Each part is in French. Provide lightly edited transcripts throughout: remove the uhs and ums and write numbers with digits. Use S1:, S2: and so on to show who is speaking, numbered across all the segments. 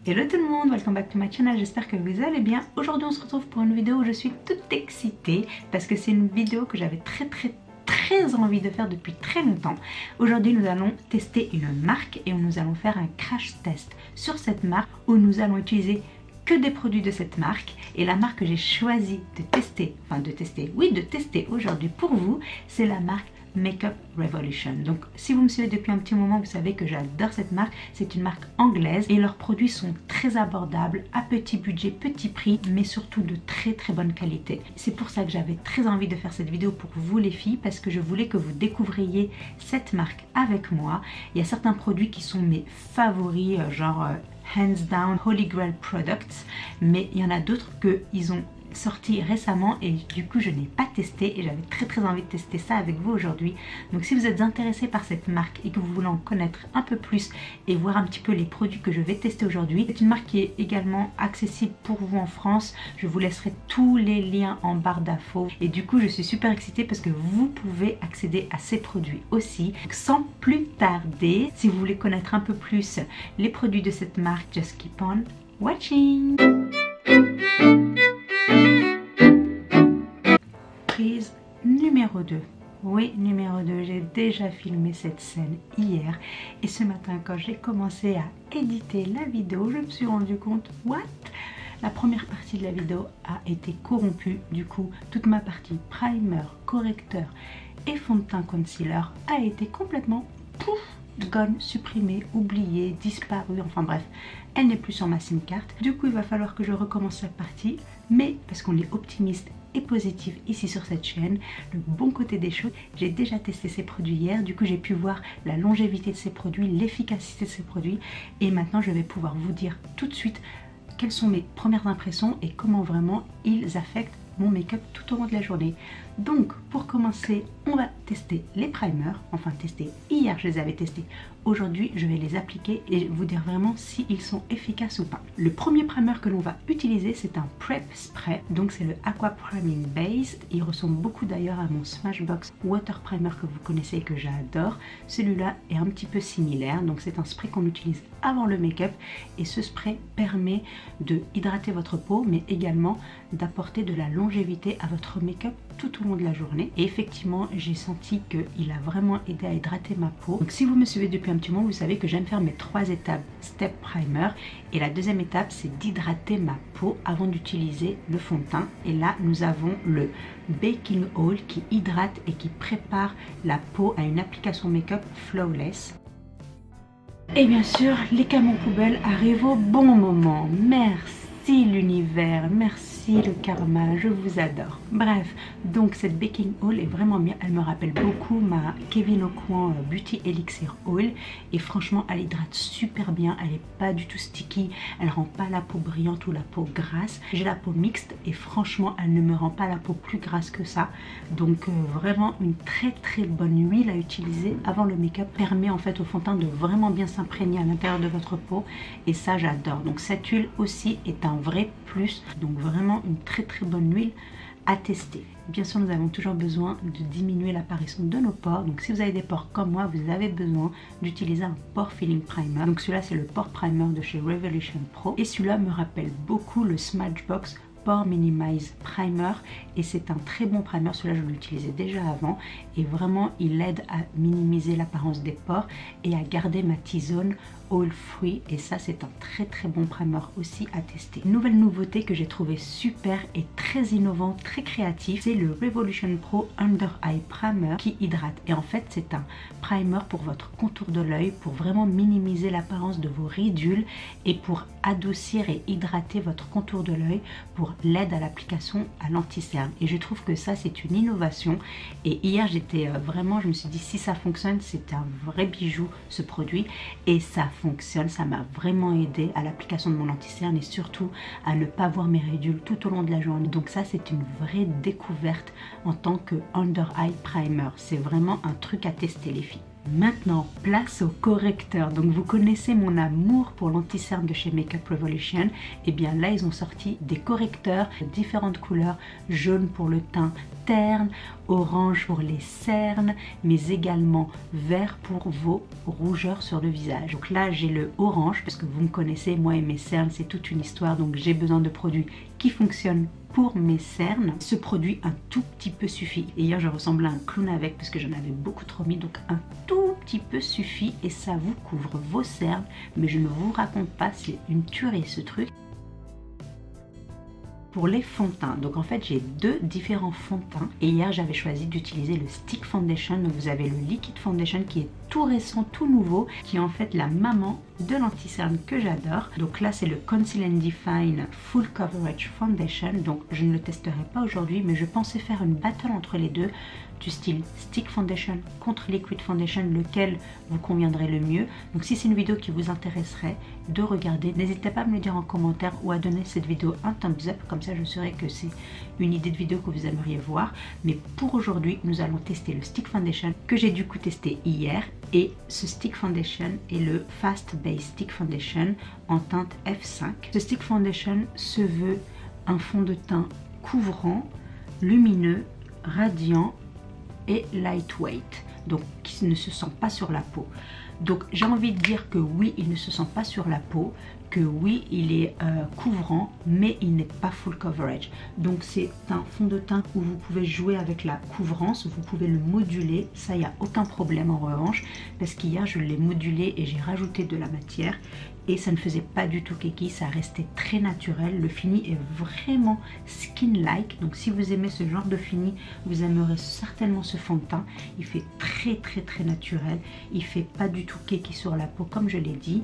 S1: Hello tout le monde, welcome back to my channel, j'espère que vous allez bien. Aujourd'hui on se retrouve pour une vidéo où je suis toute excitée parce que c'est une vidéo que j'avais très envie de faire depuis très longtemps. Aujourd'hui nous allons tester une marque et nous allons faire un crash test sur cette marque où nous allons utiliser que des produits de cette marque. Et la marque que j'ai choisi de tester aujourd'hui pour vous, c'est la marque Makeup Revolution. Donc si vous me suivez depuis un petit moment, vous savez que j'adore cette marque. C'est une marque anglaise et leurs produits sont très abordables, à petit budget, petit prix, mais surtout de très bonne qualité. C'est pour ça que j'avais très envie de faire cette vidéo pour vous les filles, parce que je voulais que vous découvriez cette marque avec moi. Il y a certains produits qui sont mes favoris, genre hands down Holy Grail products, mais il y en a d'autres qu'ils ont sorti récemment et du coup je n'ai pas testé et j'avais très envie de tester ça avec vous aujourd'hui. Donc si vous êtes intéressé par cette marque et que vous voulez en connaître un peu plus et voir un petit peu les produits que je vais tester aujourd'hui, c'est une marque qui est également accessible pour vous en France. Je vous laisserai tous les liens en barre d'infos et du coup je suis super excitée parce que vous pouvez accéder à ces produits aussi. Donc, sans plus tarder, si vous voulez connaître un peu plus les produits de cette marque, just keep on watching. Prise numéro 2. Oui, numéro 2, j'ai déjà filmé cette scène hier et ce matin quand j'ai commencé à éditer la vidéo, je me suis rendu compte, what? La première partie de la vidéo a été corrompue, du coup toute ma partie primer, correcteur et fond de teint concealer a été complètement pouf, gone, supprimée, oubliée, disparue, enfin bref, elle n'est plus sur ma SIM carte. Du coup il va falloir que je recommence cette partie, mais parce qu'on est optimiste et positif ici sur cette chaîne, le bon côté des choses, j'ai déjà testé ces produits hier, du coup j'ai pu voir la longévité de ces produits, l'efficacité de ces produits et maintenant je vais pouvoir vous dire tout de suite quelles sont mes premières impressions et comment vraiment ils affectent mon make-up tout au long de la journée. Donc pour commencer, on va tester les primers, enfin tester, hier je les avais testés, aujourd'hui je vais les appliquer et vous dire vraiment si ils sont efficaces ou pas. Le premier primer que l'on va utiliser, c'est un Prep Spray, donc c'est le Aqua Priming Base, il ressemble beaucoup d'ailleurs à mon Smashbox Water Primer que vous connaissez et que j'adore. Celui-là est un petit peu similaire, donc c'est un spray qu'on utilise avant le make-up et ce spray permet de hydrater votre peau mais également d'apporter de la longévité à votre make-up tout au long de la journée et effectivement j'ai senti qu'il a vraiment aidé à hydrater ma peau. Donc si vous me suivez depuis un petit moment, vous savez que j'aime faire mes 3 étapes step primer et la deuxième étape c'est d'hydrater ma peau avant d'utiliser le fond de teint et là nous avons le Baking Oil qui hydrate et qui prépare la peau à une application make-up flawless. Et bien sûr les camions poubelles arrivent au bon moment. Merci l'univers, merci le karma, je vous adore. Bref, donc cette Baking Oil est vraiment bien, elle me rappelle beaucoup ma Kevyn Aucoin Beauty Elixir Oil et franchement elle hydrate super bien, elle n'est pas du tout sticky, elle rend pas la peau brillante ou la peau grasse. J'ai la peau mixte et franchement elle ne me rend pas la peau plus grasse que ça, donc vraiment une très bonne huile à utiliser avant le make-up, permet en fait au fond de teint de vraiment bien s'imprégner à l'intérieur de votre peau et ça j'adore. Donc cette huile aussi est un vrai plus, donc vraiment une très bonne huile à tester. Bien sûr nous avons toujours besoin de diminuer l'apparition de nos pores, donc si vous avez des pores comme moi, vous avez besoin d'utiliser un pore filling primer. Donc celui-là c'est le pore primer de chez Revolution Pro et celui-là me rappelle beaucoup le Smashbox Pore Minimize Primer et c'est un très bon primer. Celui-là je l'utilisais déjà avant et vraiment il aide à minimiser l'apparence des pores et à garder ma T-zone oil free et ça c'est un très bon primer aussi à tester. Une nouvelle nouveauté que j'ai trouvé super et très innovant, très créatif, c'est le Revolution Pro Under Eye Primer qui hydrate et en fait c'est un primer pour votre contour de l'œil pour vraiment minimiser l'apparence de vos ridules et pour adoucir et hydrater votre contour de l'œil pour l'aide à l'application à l'anti-cerne et je trouve que ça c'est une innovation et hier j'étais vraiment, je me suis dit si ça fonctionne c'est un vrai bijou ce produit et ça fonctionne, ça m'a vraiment aidé à l'application de mon anti-cerne et surtout à ne pas voir mes ridules tout au long de la journée. Donc ça c'est une vraie découverte en tant que Under Eye Primer, c'est vraiment un truc à tester les filles.
S2: Maintenant, place au correcteur. Donc vous connaissez mon amour pour l'anti-cerne de chez Makeup Revolution. Et bien là, ils ont sorti des correcteurs de différentes couleurs, jaune pour le teint terne, orange pour les cernes, mais également vert pour vos rougeurs sur le visage. Donc là, j'ai le orange parce que vous me connaissez, moi et mes cernes, c'est toute une histoire. Donc j'ai besoin de produits qui fonctionnent pour mes cernes. Ce produit un tout petit peu suffit. Et hier je ressemblais à un clown avec parce que j'en avais beaucoup trop mis, donc un tout petit peu suffit et ça vous couvre vos cernes. Mais je ne vous raconte pas, c'est une tuerie ce truc. Pour les fonds de teint, donc en fait j'ai deux différents fonds de teint et hier j'avais choisi d'utiliser le Stick Foundation. Donc vous avez le Liquid Foundation qui est tout récent, tout nouveau, qui est en fait la maman de l'anti-cerne que j'adore. Donc là c'est le Conceal and Define Full Coverage Foundation. Donc je ne le testerai pas aujourd'hui, mais je pensais faire une battle entre les deux, du style Stick Foundation contre Liquid Foundation, lequel vous conviendrait le mieux. Donc si c'est une vidéo qui vous intéresserait de regarder, n'hésitez pas à me le dire en commentaire ou à donner cette vidéo un thumbs up, comme ça je saurai que c'est une idée de vidéo que vous aimeriez voir. Mais pour aujourd'hui, nous allons tester le Stick Foundation que j'ai du coup testé hier, et ce Stick Foundation est le Fast Base Stick Foundation en teinte F5. Ce Stick Foundation se veut un fond de teint couvrant, lumineux, radiant et lightweight, donc qui ne se sent pas sur la peau. Donc j'ai envie de dire que oui, il ne se sent pas sur la peau, que oui, il est couvrant, mais il n'est pas full coverage. Donc c'est un fond de teint où vous pouvez jouer avec la couvrance, vous pouvez le moduler, ça il n'y a aucun problème en revanche, parce qu'hier je l'ai modulé et j'ai rajouté de la matière et ça ne faisait pas du tout keki, ça restait très naturel. Le fini est vraiment skin-like, donc si vous aimez ce genre de fini, vous aimerez certainement ce fond de teint. Il fait très naturel, il fait pas du tout keki sur la peau comme je l'ai dit,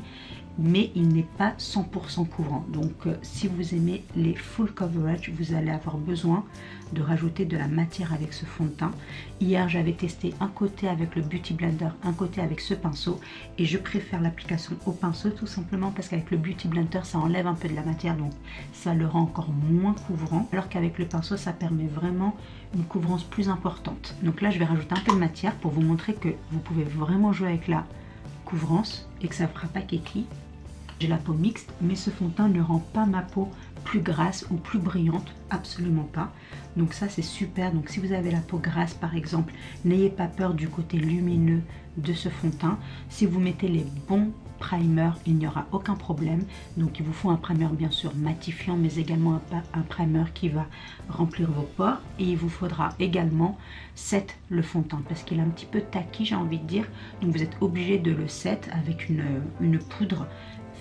S2: mais il n'est pas 100% couvrant. Donc si vous aimez les full coverage, vous allez avoir besoin de rajouter de la matière avec ce fond de teint. Hier j'avais testé un côté avec le Beauty Blender, un côté avec ce pinceau, et je préfère l'application au pinceau tout simplement parce qu'avec le Beauty Blender ça enlève un peu de la matière, donc ça le rend encore moins couvrant, alors qu'avec le pinceau ça permet vraiment une couvrance plus importante. Donc là je vais rajouter un peu de matière pour vous montrer que vous pouvez vraiment jouer avec la couvrance et que ça ne fera pas keki. J'ai la peau mixte, mais ce fond de teint ne rend pas ma peau plus grasse ou plus brillante, absolument pas. Donc ça c'est super. Donc si vous avez la peau grasse par exemple, n'ayez pas peur du côté lumineux de ce fond de teint. Si vous mettez les bons primers, il n'y aura aucun problème. Donc il vous faut un primer bien sûr matifiant, mais également un primer qui va remplir vos pores, et il vous faudra également set le fond de teint parce qu'il est un petit peu tacky, j'ai envie de dire. Donc vous êtes obligé de le set avec une poudre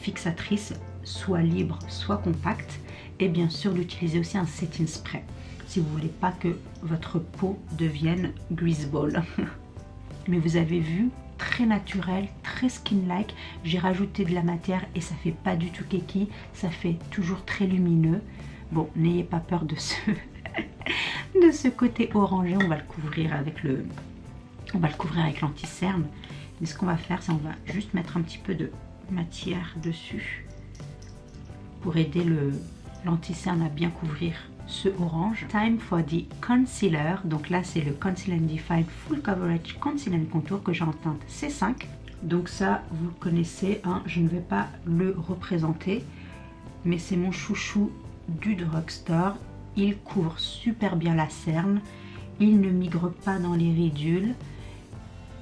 S2: fixatrice, soit libre soit compacte, et bien sûr d'utiliser aussi un setting spray si vous voulez pas que votre peau devienne greaseball. Mais vous avez vu, très naturel, très skin-like. J'ai rajouté de la matière et ça fait pas du tout keki, ça fait toujours très lumineux. Bon, n'ayez pas peur de de ce côté orangé. On va le couvrir avec l'anti-cerne. Mais ce qu'on va faire, c'est on va juste mettre un petit peu de matière dessus pour aider l'anti-cerne à bien couvrir ce orange. Time for the concealer. Donc là c'est le Conceal and Define Full Coverage Conceal and Contour que j'ai en teinte C5. Donc ça vous connaissez, hein, je ne vais pas le représenter, mais c'est mon chouchou du drugstore. Il couvre super bien la cerne, il ne migre pas dans les ridules,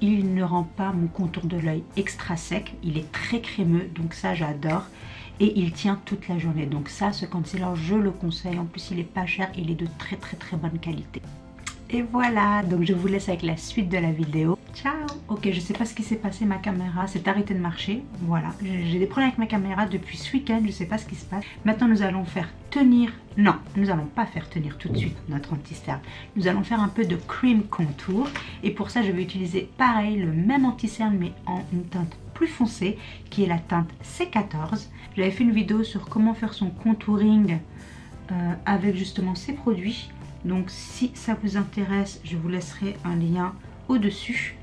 S2: il ne rend pas mon contour de l'œil extra sec, il est très crémeux, donc ça j'adore. Et il tient toute la journée, donc ça, ce concealer je le conseille. En plus il est pas cher, il est de très bonne qualité. Et voilà, donc je vous laisse avec la suite de la vidéo. Ciao. Ok, je sais pas ce qui s'est passé, ma caméra s'est arrêtée de marcher. Voilà, j'ai des problèmes avec ma caméra depuis ce week-end, je sais pas ce qui se passe. Maintenant nous allons faire tenir, non, nous allons pas faire tenir tout de suite notre anti-cerne. Nous allons faire un peu de cream contour, et pour ça je vais utiliser pareil, le même anti-cerne mais en une teinte plus foncée qui est la teinte C14. J'avais fait une vidéo sur comment faire son contouring avec justement ces produits. Donc si ça vous intéresse, je vous laisserai un lien au-dessus.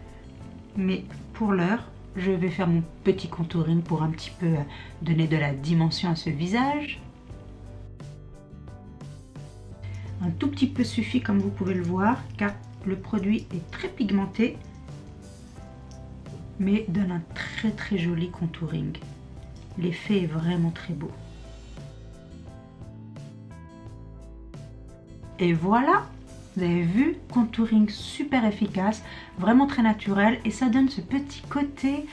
S2: Mais pour l'heure, je vais faire mon petit contouring pour un petit peu donner de la dimension à ce visage. Un tout petit peu suffit comme vous pouvez le voir, car le produit est très pigmenté. mais donne un très joli contouring. L'effet est vraiment très beau. Et voilà, vous avez vu, contouring super efficace, vraiment très naturel et ça donne ce petit côté.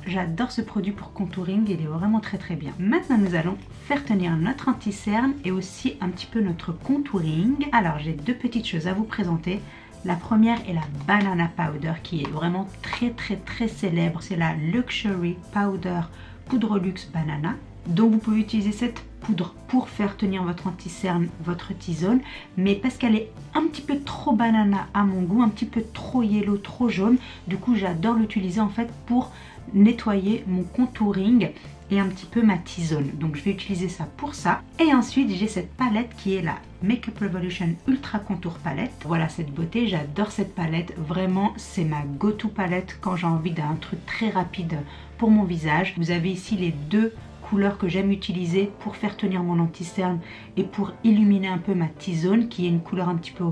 S2: J'adore ce produit pour contouring, il est vraiment très bien. Maintenant nous allons faire tenir notre anti-cerne et aussi un petit peu notre contouring. Alors j'ai deux petites choses à vous présenter. La première est la Banana Powder qui est vraiment très célèbre. C'est la Luxury Powder Poudre Luxe Banana. Donc vous pouvez utiliser cette poudre pour faire tenir votre anti-cerne, votre T-zone, mais parce qu'elle est un petit peu trop banana à mon goût, un petit peu trop yellow, trop jaune, du coup j'adore l'utiliser en fait pour nettoyer mon contouring et un petit peu ma T-zone. Donc je vais utiliser ça pour ça. Et ensuite j'ai cette palette qui est la Makeup Revolution Ultra Contour Palette. Voilà cette beauté, j'adore cette palette, vraiment c'est ma go-to palette quand j'ai envie d'un truc très rapide pour mon visage. Vous avez ici les deux couleur que j'aime utiliser pour faire tenir mon anti-cerne et pour illuminer un peu ma T-zone qui est une couleur un petit peu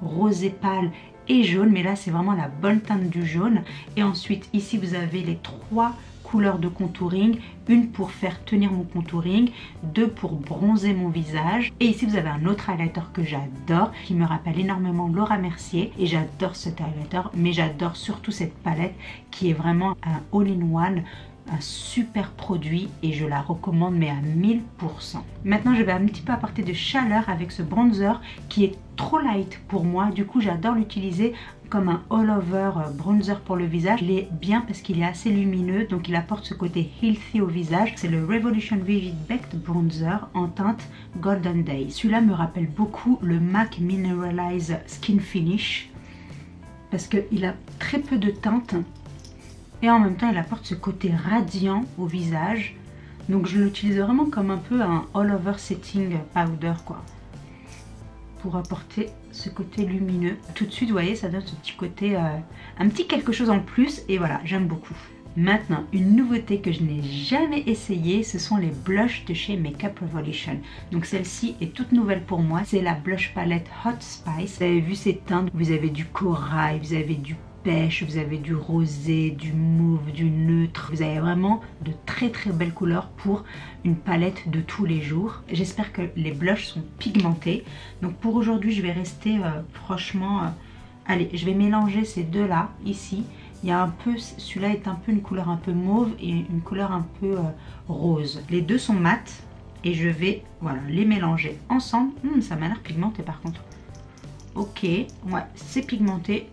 S2: rosé pâle et jaune, mais là c'est vraiment la bonne teinte du jaune. Et ensuite ici vous avez les trois couleurs de contouring, une pour faire tenir mon contouring, deux pour bronzer mon visage, et ici vous avez un autre highlighter que j'adore qui me rappelle énormément Laura Mercier et j'adore cet highlighter, mais j'adore surtout cette palette qui est vraiment un all-in-one, un super produit et je la recommande mais à 1000%. Maintenant je vais un petit peu apporter de chaleur avec ce bronzer qui est trop light pour moi, du coup j'adore l'utiliser comme un all over bronzer pour le visage. Il est bien parce qu'il est assez lumineux, donc il apporte ce côté healthy au visage. C'est le Revolution Vivid Baked Bronzer en teinte Golden Days. Celui-là me rappelle beaucoup le MAC Mineralize Skin Finish parce qu'il a très peu de teinte et en même temps il apporte ce côté radiant au visage, donc je l'utilise vraiment comme un peu un all over setting powder quoi, pour apporter ce côté lumineux. Tout de suite vous voyez ça donne ce petit côté, un petit quelque chose en plus et voilà j'aime beaucoup. Maintenant une nouveauté que je n'ai jamais essayé, ce sont les blushs de chez Makeup Revolution. Donc celle-ci est toute nouvelle pour moi, c'est la blush palette Hot Spice. Vous avez vu ces teintes, vous avez du corail, vous avez du pêche, vous avez du rosé, du mauve, du neutre. Vous avez vraiment de très belles couleurs pour une palette de tous les jours. J'espère que les blushs sont pigmentés. Donc pour aujourd'hui je vais rester franchement... allez, je vais mélanger ces deux là, ici. Il y a un peu, celui-là est un peu une couleur un peu mauve et une couleur un peu rose. Les deux sont mat et je vais voilà, les mélanger ensemble. Ça m'a l'air pigmenté par contre. Ok, ouais, c'est pigmenté.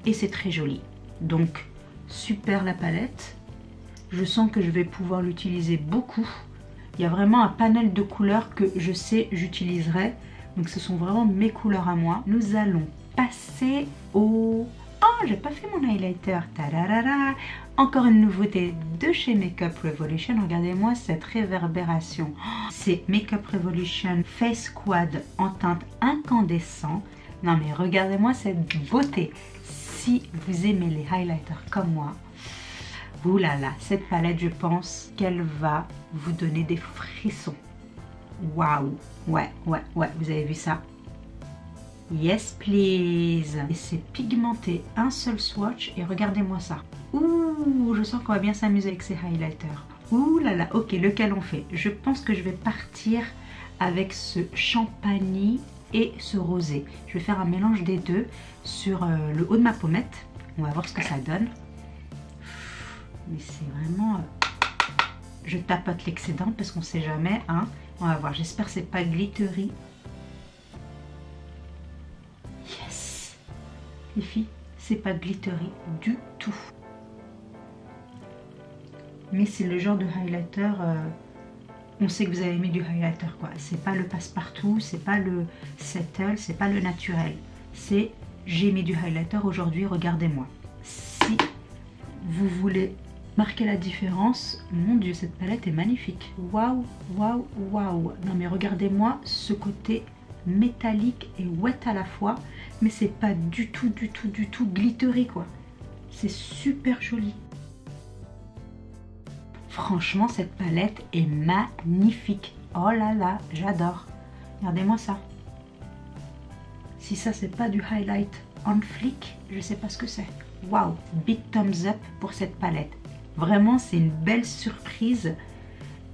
S2: Et c'est très joli, donc super la palette. Je sens que je vais pouvoir l'utiliser beaucoup. Il y a vraiment un panel de couleurs que je sais j'utiliserai, donc ce sont vraiment mes couleurs à moi. Nous allons passer au... Oh, j'ai pas fait mon highlighter. Tadadada. Encore une nouveauté de chez Makeup Revolution. Regardez-moi cette réverbération. C'est Makeup Revolution Face Quad en teinte incandescent. Non mais regardez-moi cette beauté. Si vous aimez les highlighters comme moi, oulala, cette palette, je pense qu'elle va vous donner des frissons. Waouh, ouais, vous avez vu ça? Yes, please. Et c'est pigmenté, un seul swatch et regardez-moi ça. Ouh, je sens qu'on va bien s'amuser avec ces highlighters. Ouh là là, ok, lequel on fait? Je pense que je vais partir avec ce champagne et ce rosé. Je vais faire un mélange des deux sur le haut de ma pommette. On va voir ce que ça donne. Mais c'est vraiment... je tapote l'excédent parce qu'on sait jamais. Hein. On va voir. J'espère que c'est pas glittery. Yes. Les filles, c'est pas glittery du tout. Mais c'est le genre de highlighter... on sait que vous avez mis du highlighter quoi. C'est pas le passe-partout, c'est pas le settle, c'est pas le naturel. C'est j'ai mis du highlighter aujourd'hui, regardez-moi. Si vous voulez marquer la différence, mon dieu, cette palette est magnifique. Waouh, waouh, waouh. Non mais regardez-moi ce côté métallique et wet à la fois, mais c'est pas du tout glittery quoi. C'est super joli. Franchement, cette palette est magnifique. Oh là là, j'adore. Regardez-moi ça. Si ça, c'est pas du highlight on flick, je sais pas ce que c'est. waouh, big thumbs up pour cette palette. Vraiment, c'est une belle surprise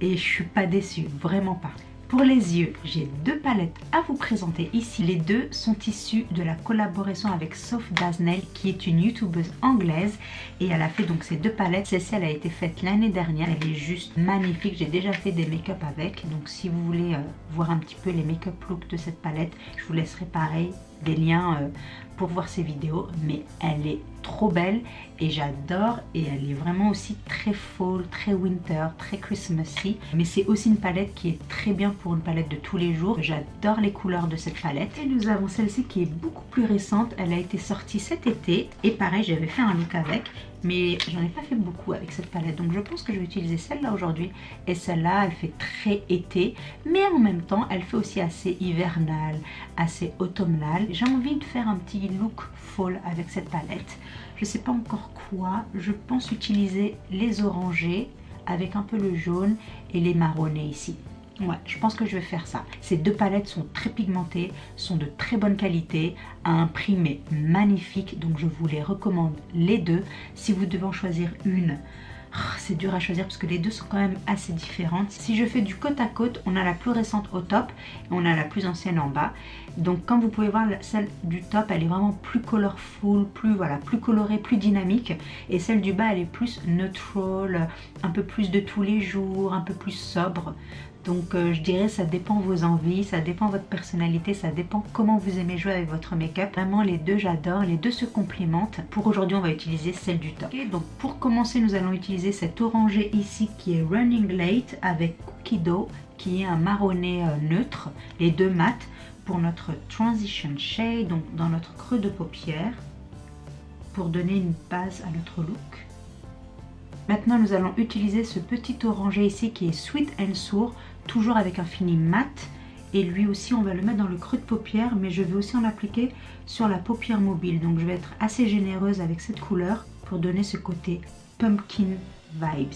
S2: et je suis pas déçue, vraiment pas. Pour les yeux, j'ai deux palettes à vous présenter ici. Les deux sont issues de la collaboration avec Soph Daznel, qui est une youtubeuse anglaise. Et elle a fait donc ces deux palettes. Celle-ci, elle a été faite l'année dernière. Elle est juste magnifique. J'ai déjà fait des make-up avec. Donc si vous voulez voir un petit peu les make-up looks de cette palette, je vous laisserai pareil des liens pour voir ces vidéos. Mais elle est trop belle et j'adore. Et elle est vraiment aussi très fall, très winter, très Christmassy. Mais c'est aussi une palette qui est très bien pour une palette de tous les jours. J'adore les couleurs de cette palette. Et nous avons celle-ci qui est beaucoup plus récente. Elle a été sortie cet été. Et pareil, j'avais fait un look avec. Mais j'en ai pas fait beaucoup avec cette palette. Donc je pense que je vais utiliser celle-là aujourd'hui. Et celle-là, elle fait très été. Mais en même temps, elle fait aussi assez hivernal, assez automnal. J'ai envie de faire un petit look fall avec cette palette. Je sais pas encore quoi. Je pense utiliser les orangés avec un peu le jaune et les marronnés ici. Ouais, je pense que je vais faire ça. Ces deux palettes sont très pigmentées, sont de très bonne qualité, à un prix mais magnifique. Donc je vous les recommande les deux. Si vous devez en choisir une, c'est dur à choisir parce que les deux sont quand même assez différentes. Si je fais du côte à côte, on a la plus récente au top et on a la plus ancienne en bas. Donc comme vous pouvez voir, celle du top, elle est vraiment plus colorful, plus colorée, plus dynamique. Et celle du bas, elle est plus neutral, un peu plus de tous les jours, un peu plus sobre. Donc je dirais ça dépend vos envies, ça dépend votre personnalité, ça dépend comment vous aimez jouer avec votre make-up. Vraiment les deux j'adore, les deux se complémentent. Pour aujourd'hui on va utiliser celle du top. Okay, donc pour commencer nous allons utiliser cet orangé ici qui est Running Late avec Cookie Dough qui est un marronné neutre, les deux mat pour notre Transition Shade, donc dans notre creux de paupière pour donner une base à notre look. Maintenant nous allons utiliser ce petit orangé ici qui est Sweet and Sour, toujours avec un fini mat. Et lui aussi on va le mettre dans le creux de paupière, mais je vais aussi en appliquer sur la paupière mobile. Donc je vais être assez généreuse avec cette couleur pour donner ce côté pumpkin vibes.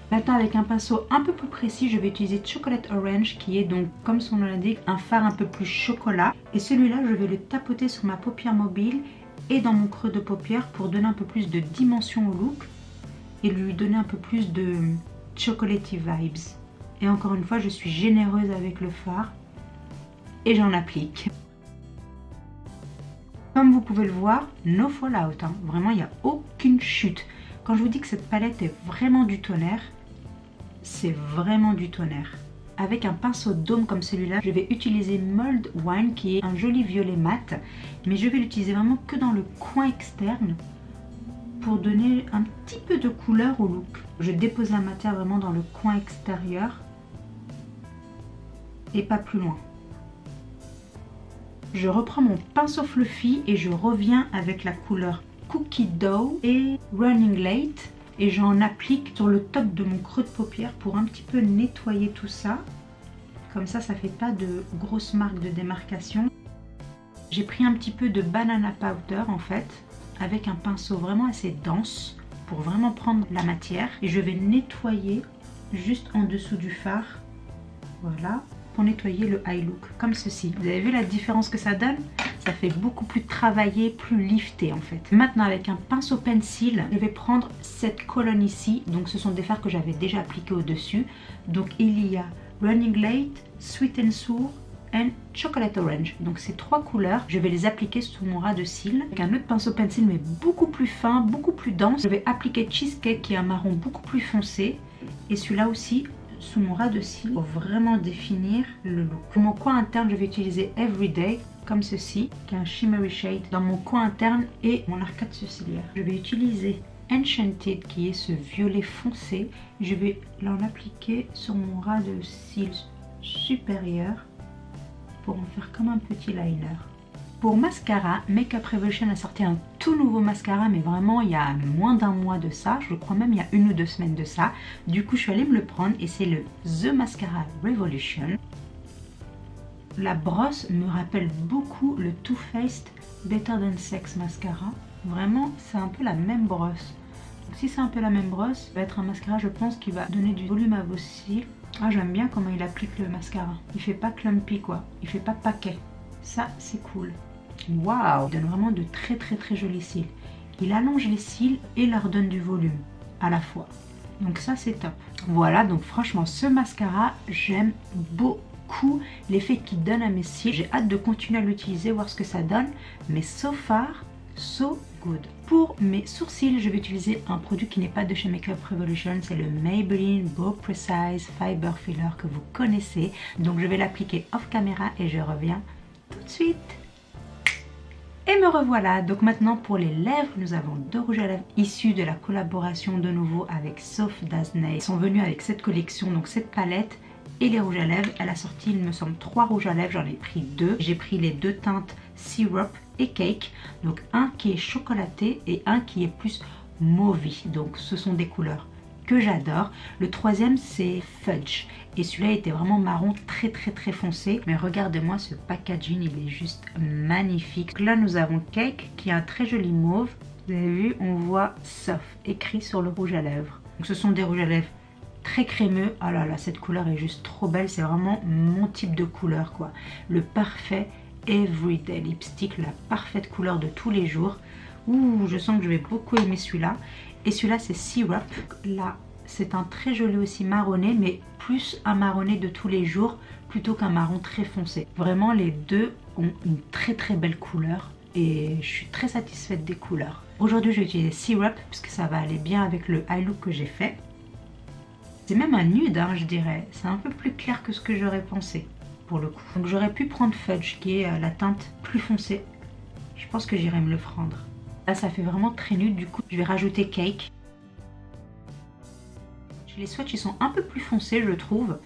S2: Maintenant avec un pinceau un peu plus précis, je vais utiliser Chocolate Orange qui est donc comme son nom l'indique un fard un peu plus chocolat. Et celui-là je vais le tapoter sur ma paupière mobile et dans mon creux de paupière pour donner un peu plus de dimension au look et lui donner un peu plus de chocolatey vibes. Et encore une fois, je suis généreuse avec le fard et j'en applique. Comme vous pouvez le voir, no fallout, hein. Vraiment il n'y a aucune chute. Quand je vous dis que cette palette est vraiment du tonnerre, c'est vraiment du tonnerre. Avec un pinceau dôme comme celui-là, je vais utiliser Mulled Wine qui est un joli violet mat, mais je vais l'utiliser vraiment que dans le coin externe pour donner un petit peu de couleur au look. Je dépose la matière vraiment dans le coin extérieur et pas plus loin. Je reprends mon pinceau fluffy et je reviens avec la couleur Cookie Dough et Running Late. Et j'en applique sur le top de mon creux de paupière pour un petit peu nettoyer tout ça. Comme ça, ça fait pas de grosses marques de démarcation. J'ai pris un petit peu de banana powder en fait, avec un pinceau vraiment assez dense pour vraiment prendre la matière. Et je vais nettoyer juste en dessous du fard. Voilà, pour nettoyer le eye look, comme ceci. Vous avez vu la différence que ça donne? Ça fait beaucoup plus travaillé, plus lifté en fait. Maintenant avec un pinceau pencil, je vais prendre cette colonne ici. Donc ce sont des fards que j'avais déjà appliqués au-dessus. Donc il y a Running Late, Sweet and Sour et Chocolate Orange. Donc ces trois couleurs, je vais les appliquer sous mon ras de cils. Avec un autre pinceau pencil mais beaucoup plus fin, beaucoup plus dense. Je vais appliquer Cheesecake qui est un marron beaucoup plus foncé. Et celui-là aussi sous mon ras de cils pour vraiment définir le look. Pour mon coin interne, je vais utiliser Everyday comme ceci, qui est un shimmery shade dans mon coin interne et mon arcade sourcilière. Je vais utiliser Enchanted qui est ce violet foncé. Je vais l'en appliquer sur mon ras de cils supérieur pour en faire comme un petit liner. Pour mascara, Makeup Revolution a sorti un tout nouveau mascara, mais vraiment il y a moins d'un mois de ça, je crois même il y a 1 ou 2 semaines de ça. Du coup je suis allée me le prendre et c'est le The Mascara Revolution. La brosse me rappelle beaucoup le Too Faced Better Than Sex mascara. Vraiment c'est un peu la même brosse. Donc, si c'est un peu la même brosse, ça va être un mascara je pense qui va donner du volume à vos cils. Ah j'aime bien comment il applique le mascara. Il fait pas clumpy quoi, il fait pas paquet. Ça c'est cool. Waouh, il donne vraiment de très jolis cils. Il allonge les cils et leur donne du volume à la fois. Donc ça c'est top. Voilà, donc franchement ce mascara, j'aime beaucoup l'effet qu'il donne à mes cils. J'ai hâte de continuer à l'utiliser, voir ce que ça donne. Mais so far, so good. Pour mes sourcils, je vais utiliser un produit qui n'est pas de chez Makeup Revolution. C'est le Maybelline Brow Precise Fiber Filler que vous connaissez. Donc je vais l'appliquer off caméra et je reviens tout de suite. Et me revoilà. Donc maintenant pour les lèvres, nous avons 2 rouges à lèvres issus de la collaboration de nouveau avec Soft Disney. Ils sont venus avec cette collection, donc cette palette et les rouges à lèvres. Elle a sorti, il me semble, 3 rouges à lèvres. J'en ai pris 2. J'ai pris les 2 teintes Syrup et Cake. Donc un qui est chocolaté et un qui est plus mauvie. Donc ce sont des couleurs que j'adore. Le troisième c'est Fudge. Et celui-là était vraiment marron, très foncé. Mais regardez-moi ce packaging, il est juste magnifique. Là nous avons Cake qui a un très joli mauve. Vous avez vu, on voit Soft écrit sur le rouge à lèvres. Donc ce sont des rouges à lèvres très crémeux. Oh là là, cette couleur est juste trop belle. C'est vraiment mon type de couleur quoi. Le parfait everyday lipstick, la parfaite couleur de tous les jours. Ouh, je sens que je vais beaucoup aimer celui-là. Et celui-là c'est Syrup. Là c'est un très joli aussi marronné, mais plus un marronné de tous les jours plutôt qu'un marron très foncé. Vraiment les deux ont une très belle couleur et je suis très satisfaite des couleurs. Aujourd'hui je vais utiliser Syrup puisque ça va aller bien avec le eye look que j'ai fait. C'est même un nude hein, je dirais, c'est un peu plus clair que ce que j'aurais pensé pour le coup. Donc j'aurais pu prendre Fudge qui est la teinte plus foncée. Je pense que j'irai me le prendre. Là ça fait vraiment très nude, du coup je vais rajouter Cake. Les swatchs ils sont un peu plus foncés je trouve.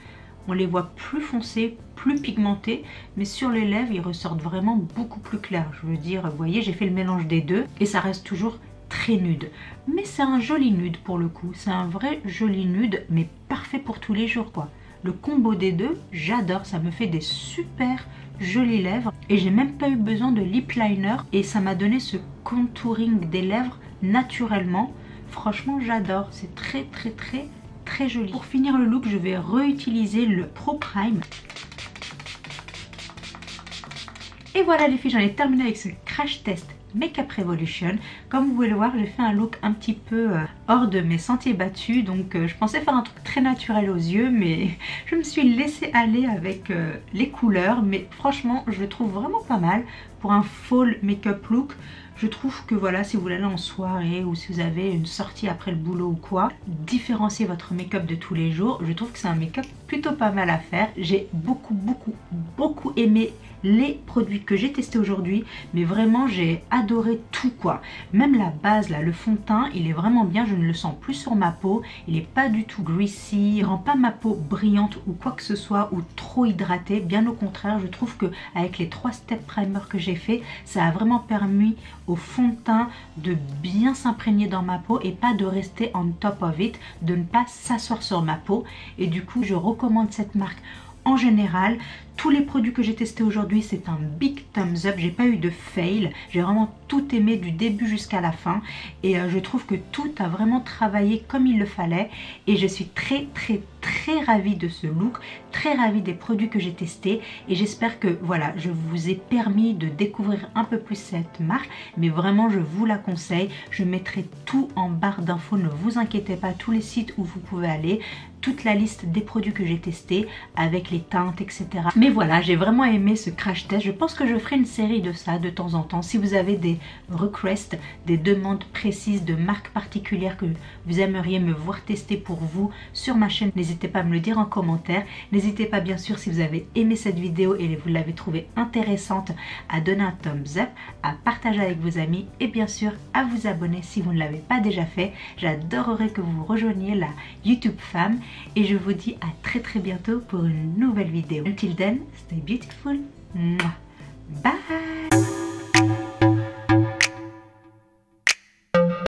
S2: On les voit plus foncés, plus pigmentés. Mais sur les lèvres ils ressortent vraiment beaucoup plus clairs. Je veux dire, vous voyez j'ai fait le mélange des deux. Et ça reste toujours très nude. Mais c'est un joli nude pour le coup. C'est un vrai joli nude mais parfait pour tous les jours quoi. Le combo des deux, j'adore. Ça me fait des super jolies lèvres. Et j'ai même pas eu besoin de lip liner. Et ça m'a donné ce contouring des lèvres naturellement. Franchement j'adore. C'est très joli. Pour finir le look, je vais réutiliser le Pro Prime. Et voilà les filles, j'en ai terminé avec ce crash test Makeup Revolution. Comme vous pouvez le voir, j'ai fait un look un petit peu hors de mes sentiers battus. Donc je pensais faire un truc très naturel aux yeux, mais je me suis laissée aller avec les couleurs. Mais franchement, je le trouve vraiment pas mal pour un fall make-up look. Je trouve que voilà, si vous voulez aller en soirée ou si vous avez une sortie après le boulot ou quoi, différencier votre make-up de tous les jours, je trouve que c'est un make-up plutôt pas mal à faire. J'ai beaucoup aimé les produits que j'ai testés aujourd'hui, mais vraiment j'ai adoré tout quoi. Même la base là, le fond de teint, il est vraiment bien, je ne le sens plus sur ma peau, il n'est pas du tout greasy, il rend pas ma peau brillante ou quoi que ce soit ou trop hydratée, bien au contraire. Je trouve que avec les 3 step primer que j'ai fait, ça a vraiment permis au fond de teint de bien s'imprégner dans ma peau et pas de rester on top of it, de ne pas s'asseoir sur ma peau. Et du coup je recommande cette marque en général. Tous les produits que j'ai testés aujourd'hui, c'est un big thumbs up. J'ai pas eu de fail. J'ai vraiment tout aimé du début jusqu'à la fin. Et je trouve que tout a vraiment travaillé comme il le fallait. Et je suis très ravie de ce look. Très ravie des produits que j'ai testés. Et j'espère que voilà, je vous ai permis de découvrir un peu plus cette marque. Mais vraiment, je vous la conseille. Je mettrai tout en barre d'infos. Ne vous inquiétez pas. Tous les sites où vous pouvez aller. Toute la liste des produits que j'ai testés avec les teintes, etc. Mais voilà, j'ai vraiment aimé ce crash test. Je pense que je ferai une série de ça de temps en temps. Si vous avez des requests, des demandes précises de marques particulières que vous aimeriez me voir tester pour vous sur ma chaîne, n'hésitez pas à me le dire en commentaire. N'hésitez pas bien sûr si vous avez aimé cette vidéo et vous l'avez trouvée intéressante à donner un thumbs up, à partager avec vos amis et bien sûr à vous abonner si vous ne l'avez pas déjà fait. J'adorerais que vous rejoigniez la YouTube fam. Et je vous dis à très bientôt pour une nouvelle vidéo. Until then, stay beautiful. Bye.